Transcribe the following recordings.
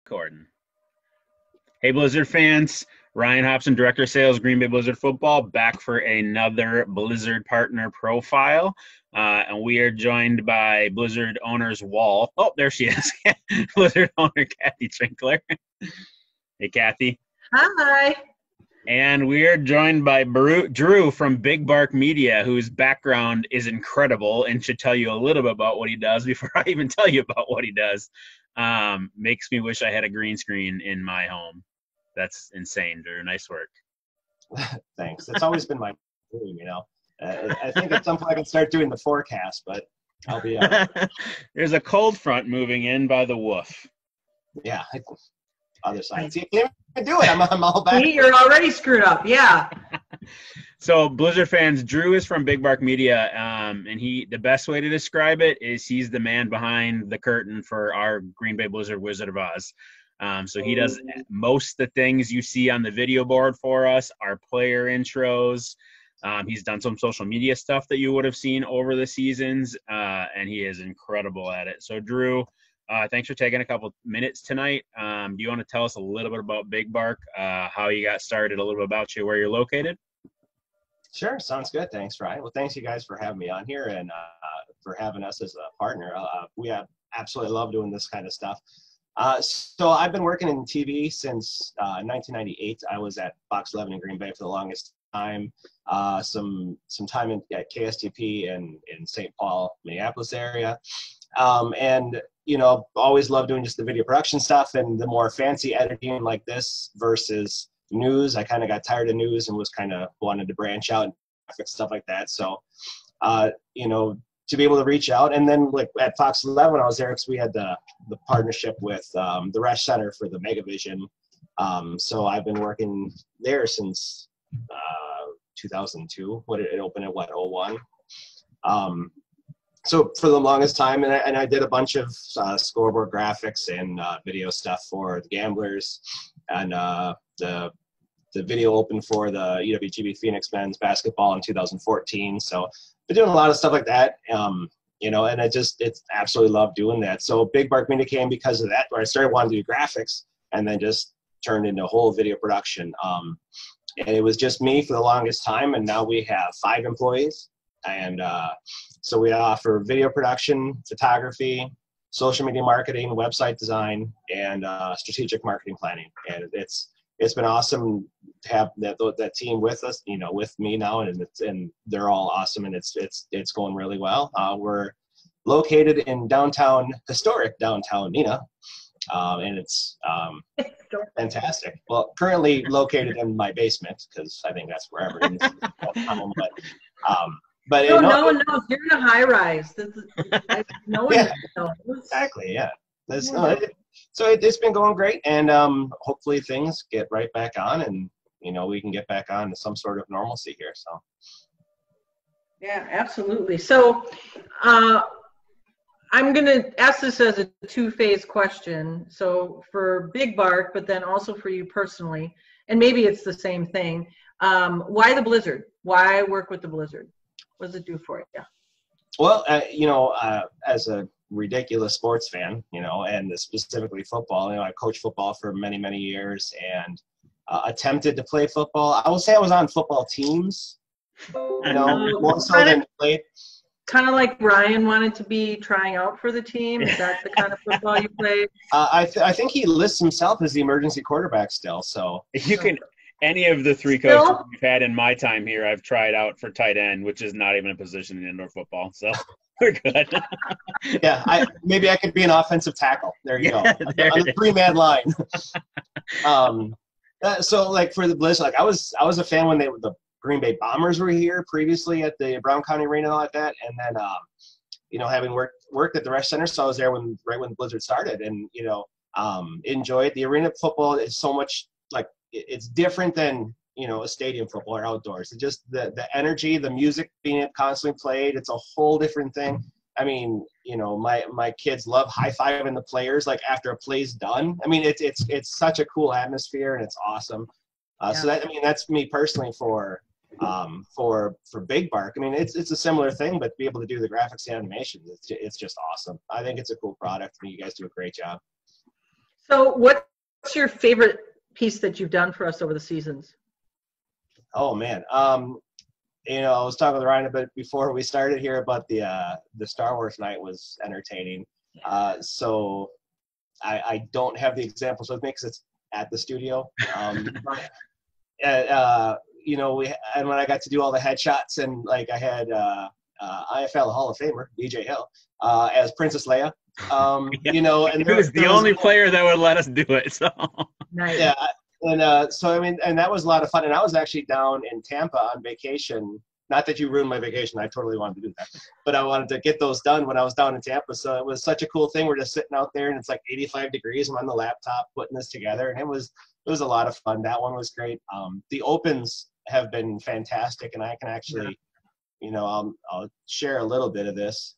Gordon. Hey, Blizzard fans. Ryan Hobson, Director of Sales, Green Bay Blizzard Football, back for another Blizzard Partner Profile. And we are joined by Blizzard Owner's Wall. Oh, there she is. Blizzard Owner Kathy Trinkler. Hey, Kathy. Hi. And we are joined by Drew from Big Bark Media, whose background is incredible and should tell you a little bit about what he does before I even tell you about what he does. Makes me wish I had a green screen in my home. That's insane, Drew. Nice work. Thanks. It's always been my dream, you know. I think at some point I can start doing the forecast, but I'll be There's a cold front moving in by the WOOF. Yeah. Other side. See, you can't even do it. I'm all back. See, you're already screwed up. Yeah. So, Blizzard fans, Drew is from Big Bark Media, and the best way to describe it is he's the man behind the curtain for our Green Bay Blizzard Wizard of Oz. So he does most of the things you see on the video board for us, our player intros. He's done some social media stuff that you would have seen over the seasons, and he is incredible at it. So, Drew, thanks for taking a couple minutes tonight. Do you want to tell us a little bit about Big Bark, how you got started, a little bit about you, where you're located? Sure. Sounds good. Thanks, Ryan. Well, thanks you guys for having me on here and for having us as a partner. We absolutely love doing this kind of stuff. So I've been working in TV since 1998. I was at Fox 11 in Green Bay for the longest time. Some time at KSTP in St. Paul, Minneapolis area. And, you know, always loved doing just the video production stuff and the more fancy editing like this versus news. I kind of got tired of news and was kind of wanted to branch out and stuff like that. So, you know, to be able to reach out. And then like at Fox 11 when I was there, because we had the partnership with the Resch Center for the Megavision. So I've been working there since 2002. What did it open at? What, 01? So for the longest time, and I did a bunch of scoreboard graphics and video stuff for the Gamblers, and the video opened for the UWGB Phoenix men's basketball in 2014. So been doing a lot of stuff like that, you know, and it's absolutely love doing that. So Big Bark Media came because of that, where I started wanting to do graphics and then just turned into a whole video production. And it was just me for the longest time, and now we have 5 employees. And so we offer video production, photography, social media marketing, website design, and strategic marketing planning. And it's been awesome to have that team with us, you know, with me now, and they're all awesome, and it's going really well. We're located in historic downtown Neenah, and it's fantastic. Well, currently located in my basement because I think that's where everything's home, but no one knows. You're in a high rise. No one knows. Exactly. Yeah. So it's been going great, and hopefully things get right back on, and you know we can get back on to some sort of normalcy here. So. Yeah, absolutely. So I'm going to ask this as a two-phase question. So for Big Bark, but then also for you personally, and maybe it's the same thing. Why the Blizzard? Why work with the Blizzard? What does it do for you? Well, you know, as a ridiculous sports fan, you know, and specifically football, you know, I coached football for many, many years and attempted to play football. I will say I was on football teams, you know, more so than played. Kind of like Ryan wanted to be trying out for the team. Is that the kind of football you played? I think he lists himself as the emergency quarterback still. So you can. Any of the 3 coaches we've had in my time here, I've tried out for tight end, which is not even a position in indoor football. So we're good. Yeah, maybe I could be an offensive tackle. There you go. On the 3-man line. So like for the Blizz, like I was a fan when the Green Bay Bombers were here previously at the Brown County Arena and all like that, and then you know, having worked at the Resch Center, so I was there right when the Blizzard started, and you know, enjoyed the arena football. Is so much like it's different than, you know, a stadium football or outdoors. It's just the energy, the music being constantly played. It's a whole different thing. I mean, you know, my kids love high-fiving the players like after a play's done. I mean, it's such a cool atmosphere and it's awesome. So that's me personally for Big Bark. I mean, it's a similar thing, but to be able to do the graphics and animations, it's just awesome. I think it's a cool product, and you guys do a great job. So what's your favorite piece that you've done for us over the seasons? Oh man, you know, I was talking with Ryan a bit before we started here about the Star Wars night was entertaining. So I don't have the examples with me because it's at the studio. You know, and when I got to do all the headshots and like I had IFL Hall of Famer BJ Hill as Princess Leia. You know, and he was the only player that would let us do it. So Nice. yeah, and so I mean, and that was a lot of fun. And I was actually down in Tampa on vacation. Not that you ruined my vacation. I totally wanted to do that, but I wanted to get those done when I was down in Tampa. So it was such a cool thing. We're just sitting out there, and it's like 85 degrees. I'm on the laptop putting this together, and it was a lot of fun. That one was great. The opens have been fantastic, and I can actually, you know, I'll share a little bit of this.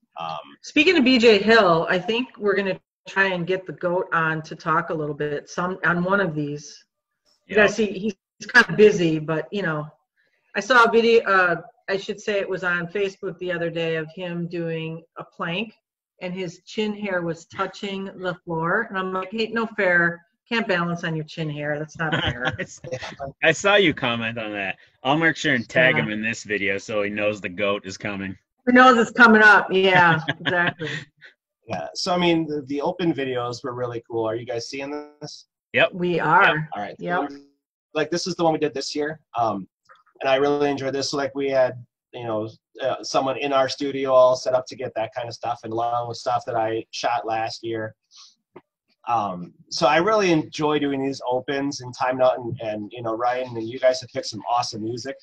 Speaking of BJ Hill, I think we're going to try and get the GOAT on to talk a little bit on one of these. You gotta see, he's kind of busy, but you know, I saw a video, I should say it was on Facebook the other day of him doing a plank and his chin hair was touching the floor. And I'm like, hey, no fair. Can't balance on your chin hair. That's not fair. I saw you comment on that. I'll make sure and tag him in this video so he knows the GOAT is coming. He knows it's coming up. Yeah, exactly. Yeah. So, I mean, the open videos were really cool. Are you guys seeing this? Yep. We are. Yep. All right. Yep. Like, this is the one we did this year. And I really enjoyed this. So, like, we had, you know, someone in our studio all set up to get that kind of stuff, and along with stuff that I shot last year. So I really enjoy doing these opens and time out, and you know, Ryan and you guys have picked some awesome music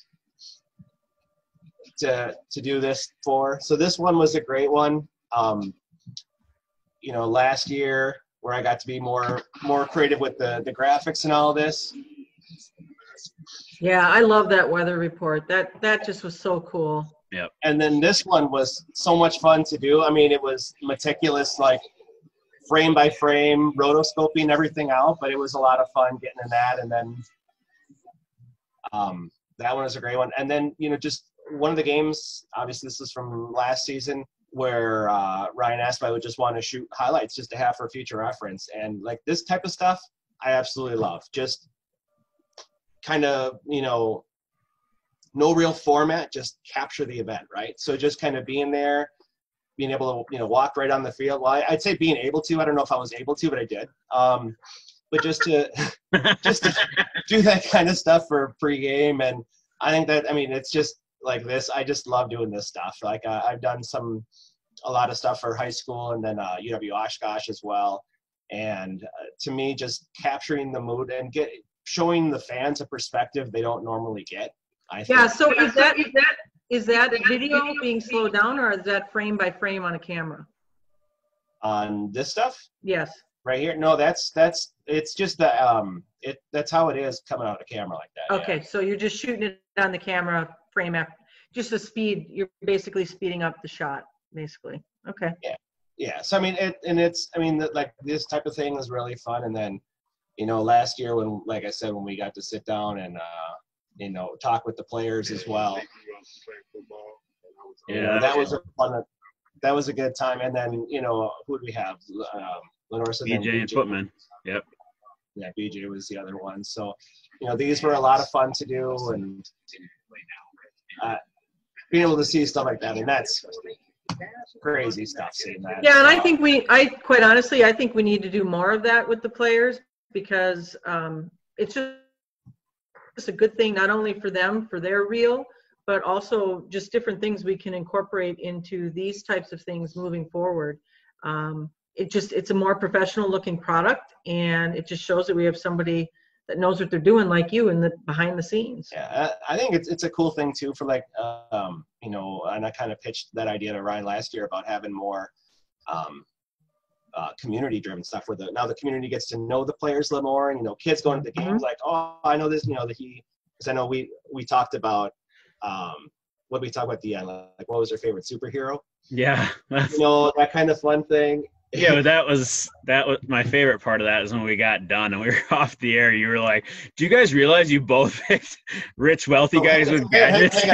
to do this for. So this one was a great one. You know, last year where I got to be more creative with the graphics and all this. Yeah, I love that weather report. That just was so cool. Yep. And then this one was so much fun to do. I mean, it was meticulous, like frame by frame, rotoscoping everything out, but it was a lot of fun getting in that. And then that one was a great one. And then, you know, just one of the games, obviously this is from last season, where Ryan asked if I would just want to shoot highlights just to have for future reference. And like this type of stuff, I absolutely love. Just kind of, you know, no real format, just capture the event, right? So just kind of being there, being able to, you know, walk right on the field. Well, I'd say being able to. I don't know if I was able to, but I did. But just to do that kind of stuff for pregame, and I think that, I mean, it's just like this. I just love doing this stuff. Like I've done a lot of stuff for high school, and then UW Oshkosh as well. And to me, just capturing the mood and showing the fans a perspective they don't normally get. I think. Yeah. So is that video being slowed down, or is that frame by frame on a camera? On this stuff? Yes. Right here? No, that's it's just the that's how it is coming out of the camera like that. Okay, yeah. So you're just shooting it on the camera frame after, just the speed. You're basically speeding up the shot, basically. Okay. Yeah. Yeah. So I mean, like this type of thing is really fun. And then, you know, last year when, like I said, when we got to sit down and you know, talk with the players as well. Yeah, you know, that was a fun. That was a good time. And then, you know, who did we have? Lenore said BJ and Footman. Yep. Yeah, BJ was the other one. So, you know, these were a lot of fun to do, and being able to see stuff like that, and that's crazy stuff. Seeing that. Yeah, and I quite honestly, I think we need to do more of that with the players, because it's just a good thing, not only for them, for their reel, but also just different things we can incorporate into these types of things moving forward. It's a more professional looking product, and it just shows that we have somebody that knows what they're doing, like you, in the behind the scenes. Yeah, I think it's a cool thing too for, like, you know, and I kind of pitched that idea to Ryan last year about having more community driven stuff where now the community gets to know the players a little more, and, you know, kids going to the games like, oh, I know this, you know, because I know we talked about what we talked about at the end, like what was their favorite superhero? Yeah. You know, that kind of fun thing. Yeah, but that was my favorite part of that is when we got done and we were off the air. You were like, "Do you guys realize you both picked rich, wealthy guys with gadgets?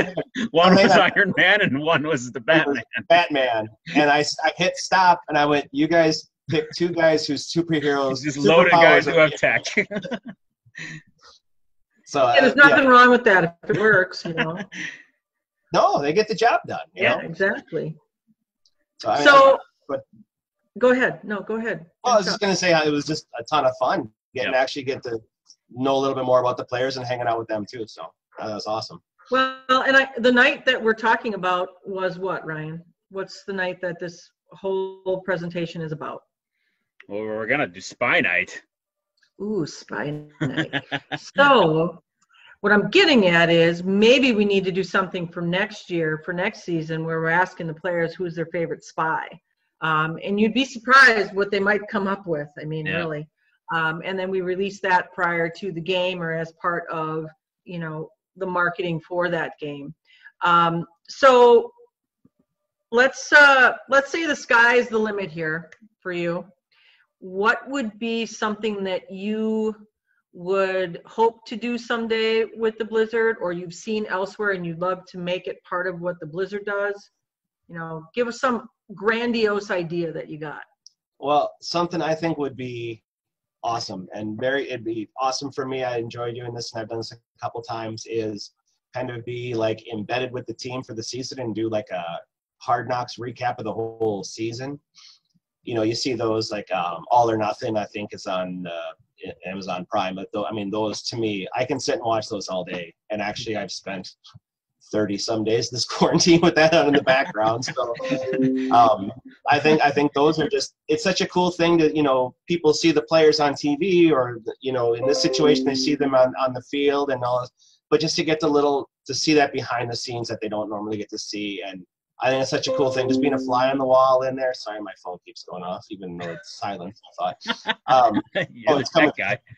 One was Iron Man and one was the Batman." Batman, and I hit stop and I went, "You guys pick two guys whose superheroes, Just loaded guys who are- have tech. So Yeah, there's nothing wrong with that if it works, you know. No, they get the job done. You Yeah, know? exactly. I So, but go ahead. No, go ahead. well, I was just going to say it was just a ton of fun actually get to know a little bit more about the players and hanging out with them too. So that was awesome. Well, and the night that we're talking about was what, Ryan? What's the night that this whole presentation is about? Well, we're gonna do Spy Night. Ooh, Spy Night. So, what I'm getting at is maybe we need to do something for next year, for next season, where we're asking the players who's their favorite spy. And you'd be surprised what they might come up with. I mean, really. And then we release that prior to the game or as part of, you know, the marketing for that game. So let's say the sky's the limit here for you. What would be something that you would hope to do someday with the Blizzard, or you've seen elsewhere and you'd love to make it part of what the Blizzard does? You know, give us some grandiose idea that you got. Well, something I think would be awesome and it'd be awesome for me. I enjoy doing this, and I've done this a couple times, is kind of be like embedded with the team for the season and do like a Hard Knocks recap of the whole season. You know, you see those like All or Nothing, I think is on Amazon Prime. But I mean, those to me, I can sit and watch those all day. And actually, I've spent 30 some days this quarantine with that on in the background. So I think those are just, it's such a cool thing that, you know, people see the players on TV, or, you know, in this situation, they see them on the field and all, but just to get to see that behind the scenes that they don't normally get to see. And I think it's such a cool thing, just being a fly on the wall in there. Sorry, my phone keeps going off, even though it's silent, I thought. It's coming.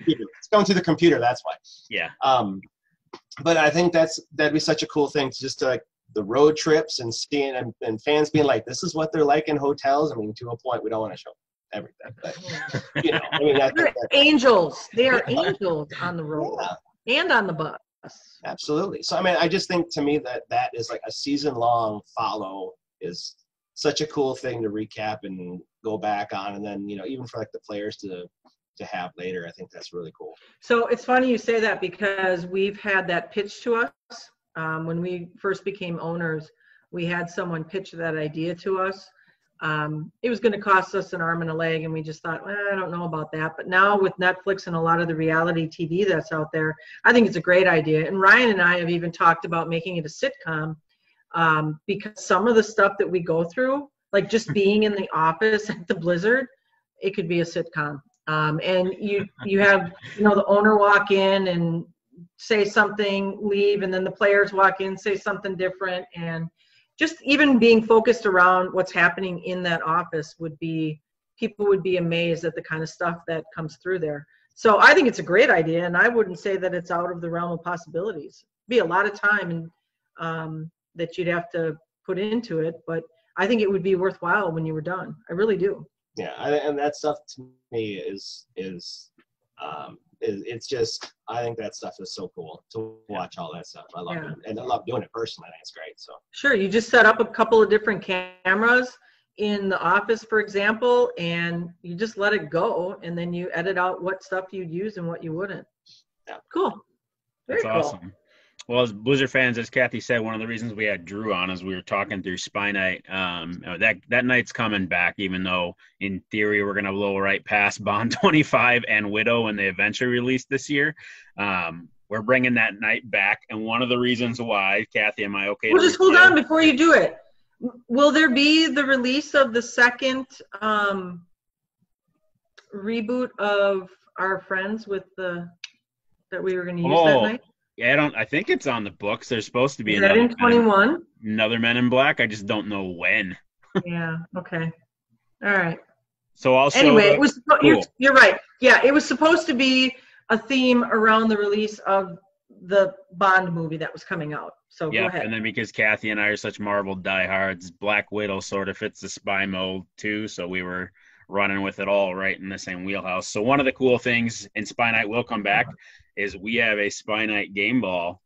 It's going to the computer, that's why. Yeah. But I think that'd be such a cool thing, to just like the road trips and seeing and fans being like, this is what they're like in hotels. I mean, to a point, we don't want to show everything, but you know, I mean, they're angels. They are angels on the road and on the bus. Absolutely. So I mean, I just think to me that is like a season-long follow is such a cool thing to recap and go back on, and then, you know, even for like the players to have later. I think that's really cool. So it's funny you say that, because we've had that pitch to us. When we first became owners, we had someone pitch that idea to us. It was going to cost us an arm and a leg, and we just thought, well, I don't know about that. But now with Netflix and a lot of the reality TV that's out there, I think it's a great idea. And Ryan and I have even talked about making it a sitcom, because some of the stuff that we go through, like just being in the office at the Blizzard, it could be a sitcom. And you have, you know, the owner walk in and say something, leave, and then the players walk in, say something different, and just even being focused around what's happening in that office people would be amazed at the kind of stuff that comes through there. So I think it's a great idea, and I wouldn't say that it's out of the realm of possibilities. It'd be a lot of time and that you'd have to put into it, but I think it would be worthwhile when you were done. I really do. Yeah, and that stuff to me is it's just, I think that stuff is so cool to watch all that stuff. I love it, and I love doing it personally. I think it's great. So sure, you just set up a couple of different cameras in the office, for example, and you just let it go, and then you edit out what stuff you'd use and what you wouldn't. Yeah, cool. Very That's awesome. Cool. Well, as Blizzard fans, as Kathy said, one of the reasons we had Drew on is we were talking through Spy Night. That night's coming back, even though in theory we're going to blow right past Bond 25 and Widow when they eventually release this year. We're bringing that night back, and one of the reasons why, Kathy, am I okay? Well, just hold on before you do it. Will there be the release of the second reboot of Our Friends that we were going to use that night? Yeah, I think it's on the books. There's supposed to be another in 21. Another Men in Black. I just don't know when. Yeah. Okay. All right. So also anyway, it was you're right. Yeah, it was supposed to be a theme around the release of the Bond movie that was coming out. So go ahead. And then because Kathy and I are such Marvel diehards, Black Widow sort of fits the spy mold too. So we were running with it all right in the same wheelhouse. So one of the cool things, and Spy Night will come back, is we have a Spy Night game ball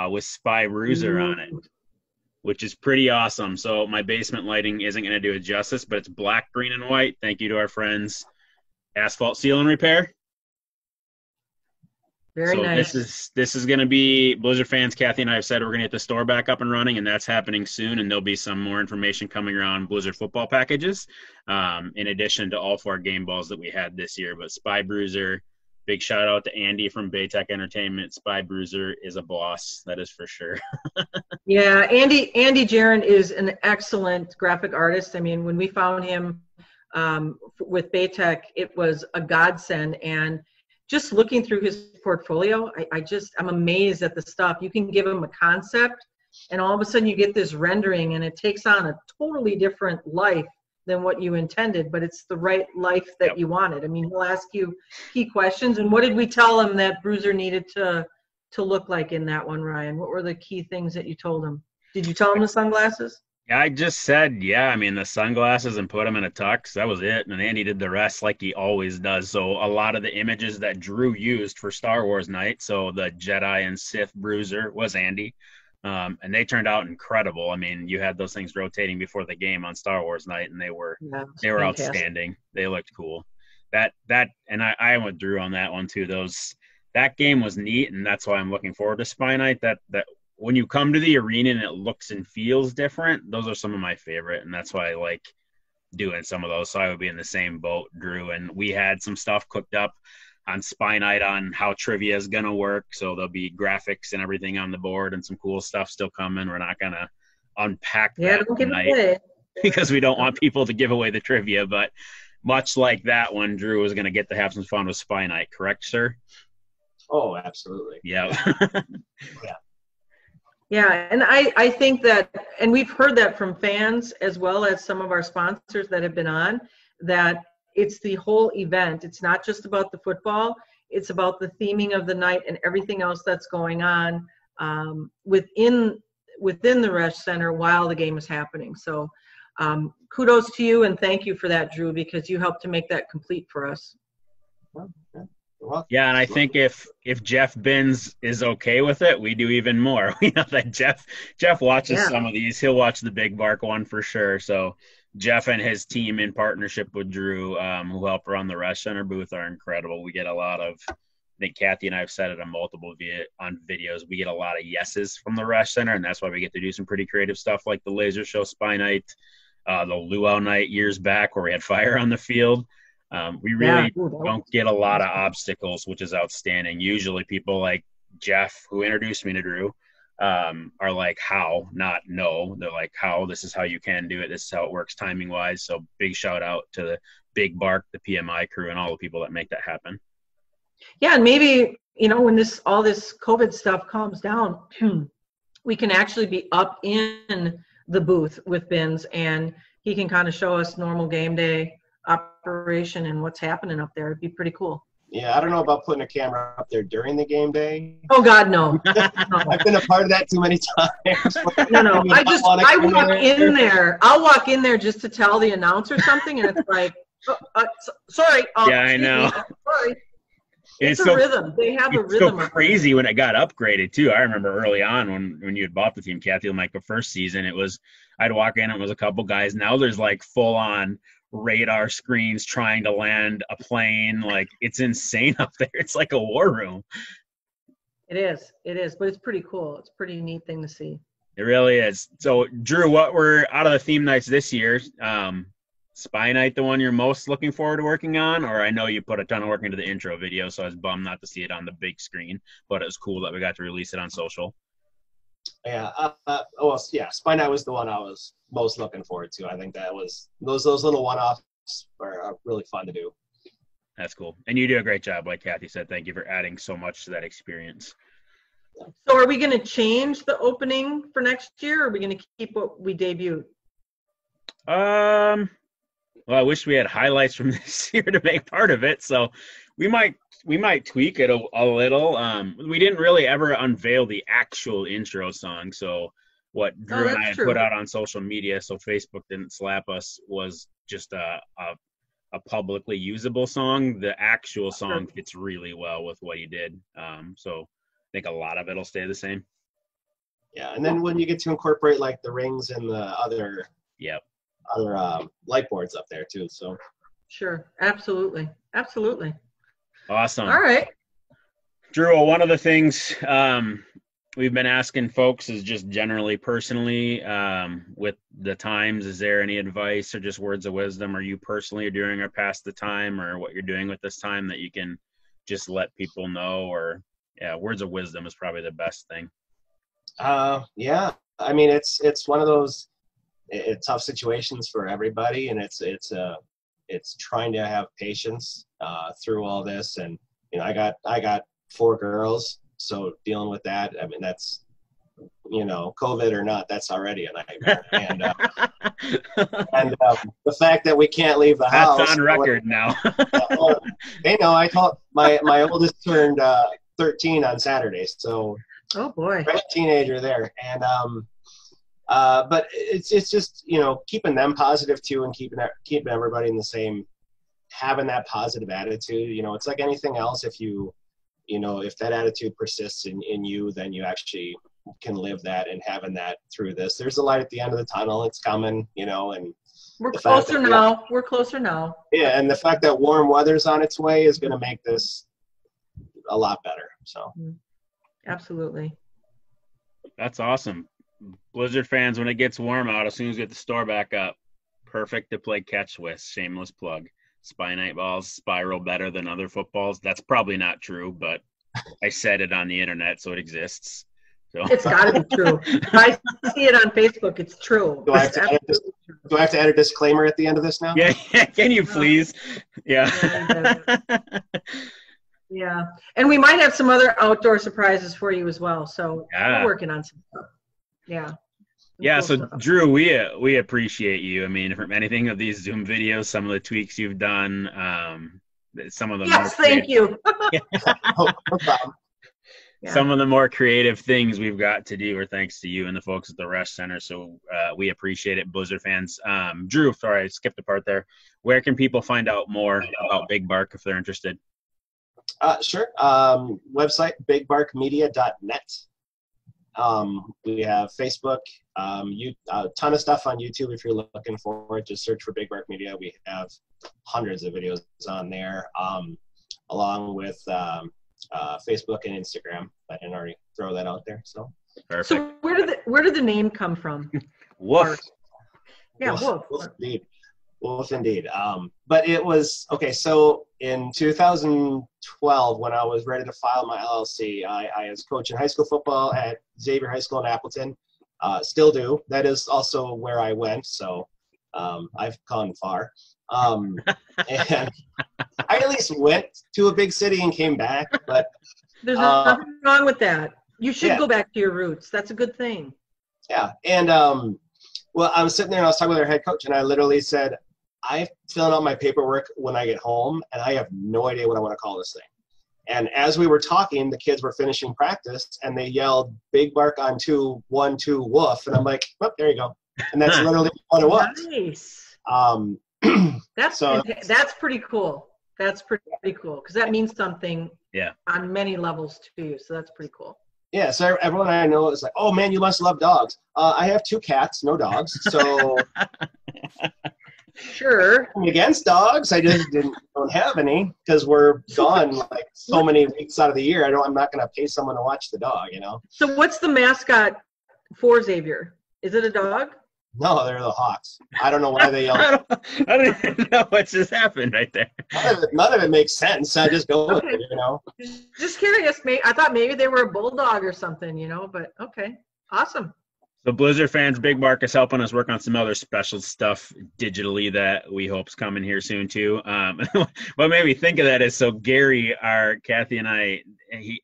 with Spy Bruiser on it. which is pretty awesome. So my basement lighting isn't going to do it justice, but it's black, green, and white. Thank you to our friends, Asphalt Seal and Repair. Very So nice. this is going to be Blizzard fans. Kathy and I have said we're going to get the store back up and running, and that's happening soon. And there'll be some more information coming around Blizzard football packages, in addition to all 4 game balls that we had this year. But Spy Bruiser, big shout out to Andy from Baytech Entertainment. Spy Bruiser is a boss, that is for sure. Yeah, Andy Jaron is an excellent graphic artist. I mean, when we found him with Baytech, it was a godsend. And just looking through his portfolio, I'm amazed at the stuff. You can give him a concept, and all of a sudden you get this rendering, and it takes on a totally different life than what you intended, but it's the right life that you wanted. I mean, he'll ask you key questions. And what did we tell him that Bruiser needed to look like in that one, Ryan? What were the key things that you told him? Did you tell him the sunglasses? Yeah, I just said, I mean, the sunglasses and put them in a tux. That was it. And Andy did the rest like he always does. So a lot of the images that Drew used for Star Wars night, so the Jedi and Sith Bruiser, was Andy. And they turned out incredible. I mean, you had those things rotating before the game on Star Wars night, and they were outstanding. They looked cool. And I went Drew on that one too. That game was neat, and that's why I'm looking forward to Spy Night. That when you come to the arena and it looks and feels different, those are some of my favorite, and that's why I like doing some of those. So I would be in the same boat, Drew. And we had some stuff cooked up on Spy Night on how trivia is going to work. So there'll be graphics and everything on the board and some cool stuff still coming. We're not going to unpack that tonight because we don't want people to give away the trivia. But much like that one, Drew was going to get to have some fun with Spy Night. Correct, sir? Oh, absolutely. Yeah. Yeah. Yeah, and I think that, and we've heard that from fans as well as some of our sponsors that have been on, that it's the whole event. It's not just about the football. It's about the theming of the night and everything else that's going on within the Resch Center while the game is happening. So kudos to you, and thank you for that, Drew, because you helped to make that complete for us. Yeah, and I think if Jeff Binns is okay with it, we do even more. We know that Jeff watches some of these. He'll watch the Big Bark one for sure. So Jeff and his team in partnership with Drew, who help run the Resch Center booth, are incredible. We get a lot of, I think Kathy and I have said it on multiple videos, we get a lot of yeses from the Resch Center, and that's why we get to do some pretty creative stuff like the Laser Show Spy Night, the Luau Night years back where we had fire on the field. We really don't get a lot of obstacles, which is outstanding. Usually people like Jeff, who introduced me to Drew, are like, how, not no. They're like, how, this is how you can do it. This is how it works timing wise. So big shout out to the Big Bark, the PMI crew, and all the people that make that happen. Yeah, and maybe, when all this COVID stuff calms down, we can actually be up in the booth with Binns, and he can kind of show us normal game day operation and what's happening up there. It'd be pretty cool. Yeah, I don't know about putting a camera up there during the game day. Oh God, no. I've been a part of that too many times. No. I walk in there. I'll walk in there just to tell the announcer something, and it's like, sorry. Yeah, I know. Sorry. It's a rhythm. They have a rhythm. It's so crazy when it got upgraded too. I remember early on when you had bought the team, Kathy, like the first season, I'd walk in, it was a couple guys. Now there's like full on radar screens trying to land a plane. Like, it's insane up there. It's like a war room. It is, but it's pretty cool. It's a pretty neat thing to see. It really is. So Drew, what were out of the theme nights this year, Spy Night the one you're most looking forward to working on? Or I know you put a ton of work into the intro video, so I was bummed not to see it on the big screen, but it was cool that we got to release it on social. Yeah, Spy Night was the one I was most looking forward to. I think that was those little one-offs are really fun to do. That's cool, and you do a great job, like Kathy said. Thank you for adding so much to that experience. So, are we going to change the opening for next year, or are we going to keep what we debuted? Well, I wish we had highlights from this year to make part of it, so we might tweak it a little. We didn't really ever unveil the actual intro song, so what Drew and I had put out on social media, so Facebook didn't slap us, was just a publicly usable song. The actual song fits really well with what he did, so I think a lot of it'll stay the same. Yeah, and then when you get to incorporate like the rings and the other light boards up there too. So sure, absolutely, absolutely. Awesome. All right, Drew, well, one of the things we've been asking folks is just generally personally with the times, is there any advice or just words of wisdom, or you personally are doing or past the time, or what you're doing with this time that you can just let people know? Or words of wisdom is probably the best thing. Yeah, I mean, it's one of those tough situations for everybody, and it's trying to have patience through all this. And I got 4 girls, so dealing with that, I mean, that's COVID or not, that's already a nightmare. And the fact that we can't leave the house. That's on record now. They know. I told my oldest turned 13 on Saturday, so. Oh boy. I'm a teenager there. And but it's just keeping them positive too, and keeping everybody in the same, having that positive attitude. It's like anything else. If if that attitude persists in you, then you actually can live that, and having that through this. There's a light at the end of the tunnel. It's coming, and we're closer now. We're closer now. Yeah, and the fact that warm weather's on its way is going to make this a lot better. So. Absolutely. That's awesome. Blizzard fans, when it gets warm out, as soon as we get the store back up, perfect to play catch with. Shameless plug. Spy Night balls spiral better than other footballs. That's probably not true, but I said it on the internet, so it exists. So. It's got to be true. If I see it on Facebook, it's true. Do I have to add a disclaimer at the end of this now? Yeah, can you please? Yeah. Yeah, and we might have some other outdoor surprises for you as well. So we're working on some stuff. Yeah. Yeah. Cool so stuff. Drew, we appreciate you. I mean, from anything of these Zoom videos, some of the tweaks you've done, some of them. Yes, thank you. No problem. Some of the more creative things we've got to do are thanks to you and the folks at the Rush Center. So we appreciate it, Blizzard fans. Drew, sorry, I skipped a part there. Where can people find out more about Big Bark if they're interested? Sure. Website, bigbarkmedia.net. We have Facebook, a ton of stuff on YouTube if you're looking for it. Just search for Big Bark Media. We have hundreds of videos on there, along with Facebook and Instagram. I didn't already throw that out there. So perfect. So where did the name come from? WOOF. Yeah, WOOF. WOOF indeed. WOOF indeed. But it was okay. So in 2012, when I was ready to file my LLC, I was coaching high school football at Xavier High School in Appleton. Still do. That is also where I went. So I've gone far. And I at least went to a big city and came back. But there's nothing wrong with that. You should go back to your roots. That's a good thing. Yeah. And well, I was sitting there and I was talking with our head coach, and I literally said, I'm filling out my paperwork when I get home, and I have no idea what I want to call this thing. And as we were talking, the kids were finishing practice, and they yelled, Big Bark on 2, 1, 2, woof. And I'm like, oh, there you go. And that's literally what it was. Nice. That's pretty cool. That's pretty cool, because that means something on many levels to you. So that's pretty cool. Yeah, so everyone I know is like, oh, man, you must love dogs. I have 2 cats, no dogs. So sure. I'm against dogs. I just don't have any because we're gone like so many weeks out of the year. I'm not going to pay someone to watch the dog, So what's the mascot for Xavier? Is it a dog? No, they're the Hawks. I don't know why they yell. I don't even know what just happened right there. None of it makes sense. I just go with it, Just curious. I thought maybe they were a bulldog or something, but okay. Awesome. So Blizzard fans, Big Bark is helping us work on some other special stuff digitally that we hope's coming here soon too. What made me think of that is, so Gary, Kathy and I,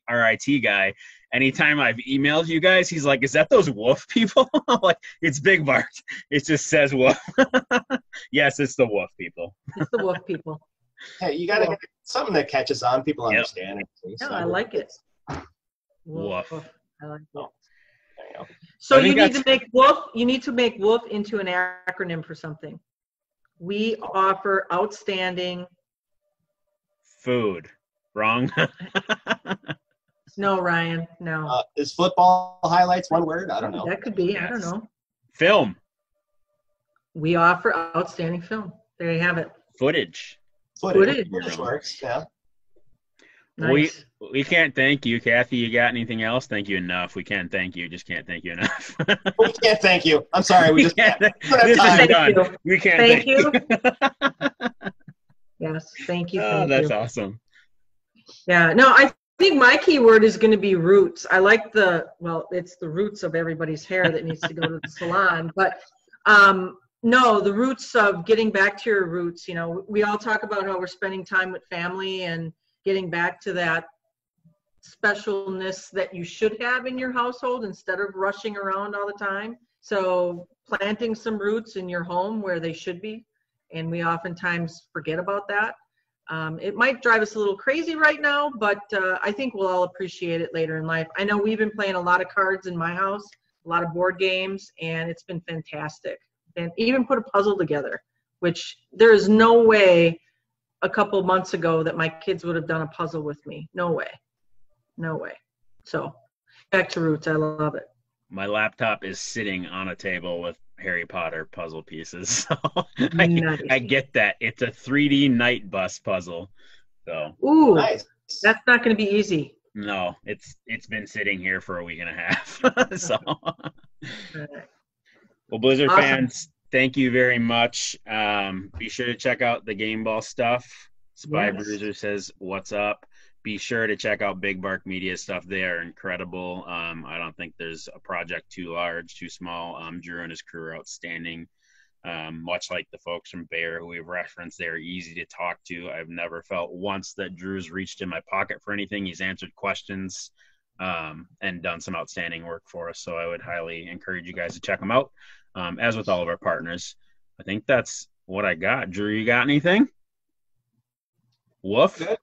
our IT guy, anytime I've emailed you guys, he's like, is that those WOOF people? I'm like, it's Big Bark. It just says WOOF. Yes, it's the WOOF people. It's the WOOF people. Hey, you got to get something that catches on. People understand it. No, I like it. WOOF. I like it. There you go. So you need to make WOOF. You need to make WOOF into an acronym for something. We offer outstanding food. Wrong. No, Ryan, no. Is football highlights one word? I don't know. That could be. Yes. I don't know. Film. We offer outstanding film. There you have it. Footage. Footage. Footage works. Yeah. Nice. We can't thank you, Kathy. You got anything else? Thank you enough. We can thank you, just can't thank you enough. We can't thank you. I'm sorry. We just can't. This Don't is have time. Thank done. you. We can't Thank thank you. Yes, thank you. Oh, Thank that's you. awesome. Yeah, no, I think my key word is going to be roots. I like it's the roots of everybody's hair that needs to go to the salon. But no, the roots of getting back to your roots. You know, we all talk about how we're spending time with family and getting back to that specialness that you should have in your household instead of rushing around all the time. So planting some roots in your home where they should be. And we oftentimes forget about that. It might drive us a little crazy right now, but I think we'll all appreciate it later in life. I know we've been playing a lot of cards in my house, a lot of board games, and it's been fantastic. And even put a puzzle together, which there is no way a couple months ago that my kids would have done a puzzle with me. No way. No way. So back to roots. I love it. My laptop is sitting on a table with Harry Potter puzzle pieces. So Nice. I get that. It's a 3D night bus puzzle. So Ooh, Nice. that's not going to be easy. no, it's been sitting here for a week and a half. So well, Blizzard Awesome. fans, thank you very much. Be sure to check out the Game Ball stuff. Spy Yes. Bruiser says, "What's up?" Be sure to check out Big Bark Media stuff. They are incredible. I don't think there's a project too large, too small. Drew and his crew are outstanding. Much like the folks from Bayer who we've referenced, they're easy to talk to. I've never felt once that Drew's reached in my pocket for anything. He's answered questions and done some outstanding work for us. So I would highly encourage you guys to check them out, as with all of our partners. I think that's what I got. Drew, you got anything? Woof. Good.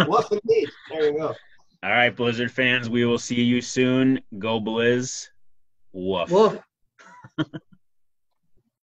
Woof indeed. There you go. All right, Blizzard fans, we will see you soon. Go Blizz. Woof. Woof.